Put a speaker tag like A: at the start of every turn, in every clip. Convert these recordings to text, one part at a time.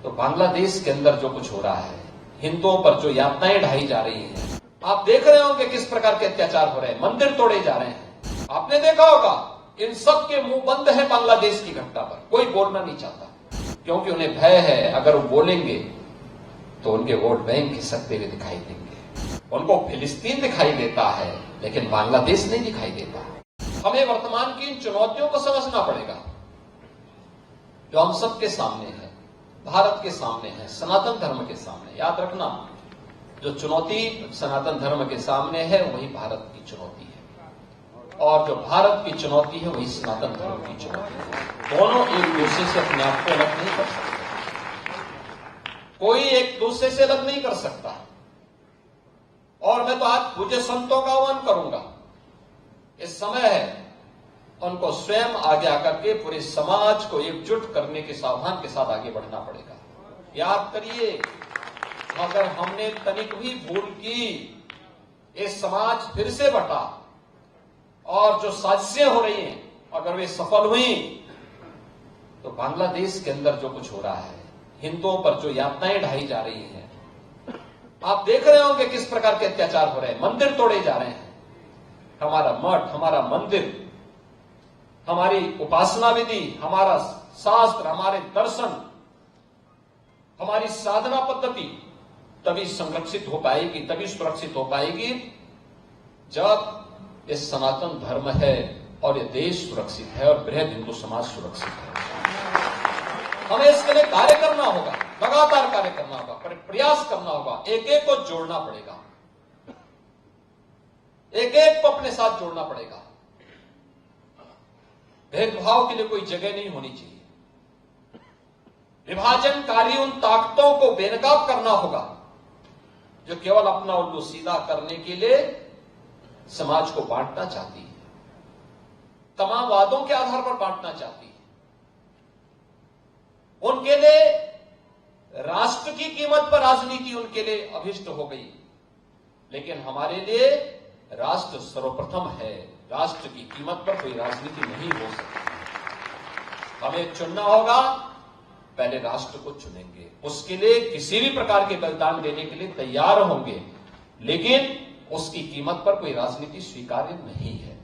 A: तो बांग्लादेश के अंदर जो कुछ हो रहा है, हिंदुओं पर जो यातनाएं ढाई जा रही हैं, आप देख रहे होंगे किस प्रकार के अत्याचार हो रहे हैं, मंदिर तोड़े जा रहे हैं। आपने देखा होगा इन सब के मुंह बंद है बांग्लादेश की घटना पर, कोई बोलना नहीं चाहता क्योंकि उन्हें भय है अगर वो बोलेंगे तो उनके वोट बैंक खिसकते हुए दिखाई देंगे। उनको फिलिस्तीन दिखाई देता है लेकिन बांग्लादेश नहीं दिखाई देता। हमें वर्तमान की इन चुनौतियों को समझना पड़ेगा जो हम सबके सामने है, भारत के सामने है, सनातन धर्म के सामने। याद रखना, जो चुनौती सनातन धर्म के सामने है वही भारत की चुनौती है, और जो भारत की चुनौती है वही सनातन धर्म की चुनौती है। दोनों एक दूसरे से अपने आप को अलग नहीं कर सकते, कोई एक दूसरे से अलग नहीं कर सकता। और मैं तो आज पूज्य संतों का आह्वान करूंगा, इस समय है उनको स्वयं आगे आकर के पूरे समाज को एकजुट करने के सावधान के साथ आगे बढ़ना पड़ेगा। याद करिए, अगर हमने तनिक भी भूल की, ये समाज फिर से बटा और जो साजिशें हो रही हैं अगर वे सफल हुई तो बांग्लादेश के अंदर जो कुछ हो रहा है, हिंदुओं पर जो यातनाएं ढाई जा रही हैं, आप देख रहे होंगे किस प्रकार के अत्याचार हो रहे हैं, मंदिर तोड़े जा रहे हैं। हमारा मठ, हमारा मंदिर, हमारी उपासना विधि, हमारा शास्त्र, हमारे दर्शन, हमारी साधना पद्धति तभी संरक्षित हो पाएगी, तभी सुरक्षित हो पाएगी जब ये सनातन धर्म है और ये देश सुरक्षित है और बृहद हिंदू समाज सुरक्षित है। हमें इसके लिए कार्य करना होगा, लगातार कार्य करना होगा, प्रयास करना होगा, एक एक को जोड़ना पड़ेगा, एक एक को अपने साथ जोड़ना पड़ेगा। भेदभाव के लिए कोई जगह नहीं होनी चाहिए। विभाजनकारी उन ताकतों को बेनकाब करना होगा जो केवल अपना उल्लू सीधा करने के लिए समाज को बांटना चाहती है, तमाम वादों के आधार पर बांटना चाहती है। उनके लिए राष्ट्र की कीमत पर राजनीति उनके लिए अभिष्ट हो गई, लेकिन हमारे लिए राष्ट्र सर्वप्रथम है। राष्ट्र की कीमत पर कोई राजनीति नहीं हो सकती। हमें चुनना होगा, पहले राष्ट्र को चुनेंगे, उसके लिए किसी भी प्रकार के बलिदान देने के लिए तैयार होंगे, लेकिन उसकी कीमत पर कोई राजनीति स्वीकार्य नहीं है।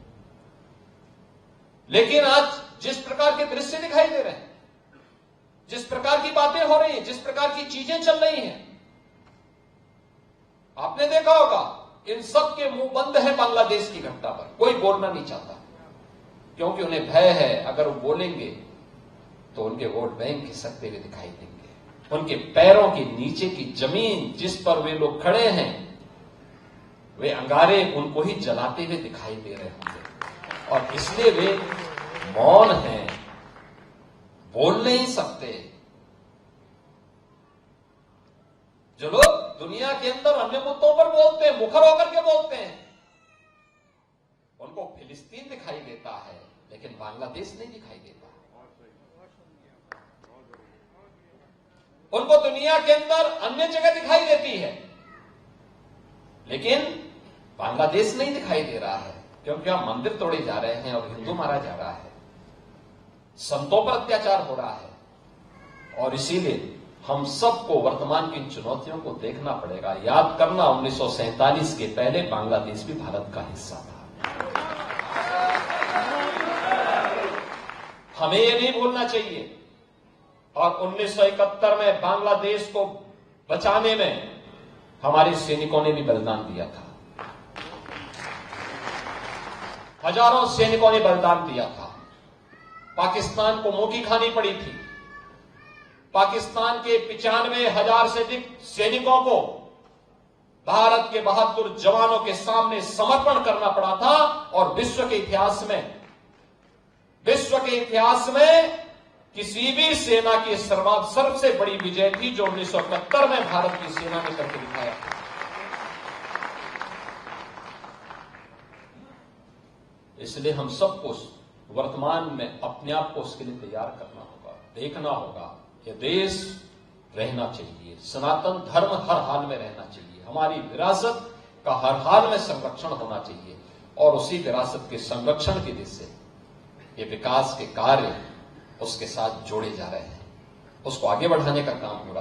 A: लेकिन आज जिस प्रकार के दृश्य दिखाई दे रहे हैं, जिस प्रकार की बातें हो रही हैं, जिस प्रकार की चीजें चल रही हैं, आपने देखा होगा इन सब के मुंह बंद है बांग्लादेश की घटना पर, कोई बोलना नहीं चाहता क्योंकि उन्हें भय है अगर वो बोलेंगे तो उनके वोट बैंक खिसकते हुए दिखाई देंगे। उनके पैरों के नीचे की जमीन जिस पर वे लोग खड़े हैं, वे अंगारे उनको ही जलाते हुए दिखाई दे रहे होंगे और इसलिए वे मौन हैं, बोल नहीं सकते। जो लोग दुनिया के अंदर अन्य मुद्दों पर बोलते हैं, मुखर होकर के बोलते हैं, उनको फिलिस्तीन दिखाई देता है लेकिन बांग्लादेश नहीं दिखाई देता। उनको दुनिया के अंदर अन्य जगह दिखाई देती है लेकिन बांग्लादेश नहीं दिखाई दे रहा है, क्योंकि वहां मंदिर तोड़े जा रहे हैं और हिंदू मारा जा रहा है, संतों पर अत्याचार हो रहा है। और इसीलिए हम सबको वर्तमान की चुनौतियों को देखना पड़ेगा। याद करना, 1947 के पहले बांग्लादेश भी भारत का हिस्सा था। हमें यह नहीं भूलना चाहिए। और 1971 में बांग्लादेश को बचाने में हमारे सैनिकों ने भी बलिदान दिया था, हजारों सैनिकों ने बलिदान दिया था। पाकिस्तान को मुंह की खानी पड़ी थी। पाकिस्तान के 95,000 से अधिक सैनिकों को भारत के बहादुर जवानों के सामने समर्पण करना पड़ा था। और विश्व के इतिहास में किसी भी सेना की सबसे बड़ी विजय थी जो 1971 में भारत की सेना ने करके दिखाया था। इसलिए हम सबको वर्तमान में अपने आप को उसके लिए तैयार करना होगा, देखना होगा। यह देश रहना चाहिए, सनातन धर्म हर हाल में रहना चाहिए, हमारी विरासत का हर हाल में संरक्षण होना चाहिए। और उसी विरासत के संरक्षण की दिशा से ये विकास के कार्य उसके साथ जोड़े जा रहे हैं, उसको आगे बढ़ाने का काम होगा।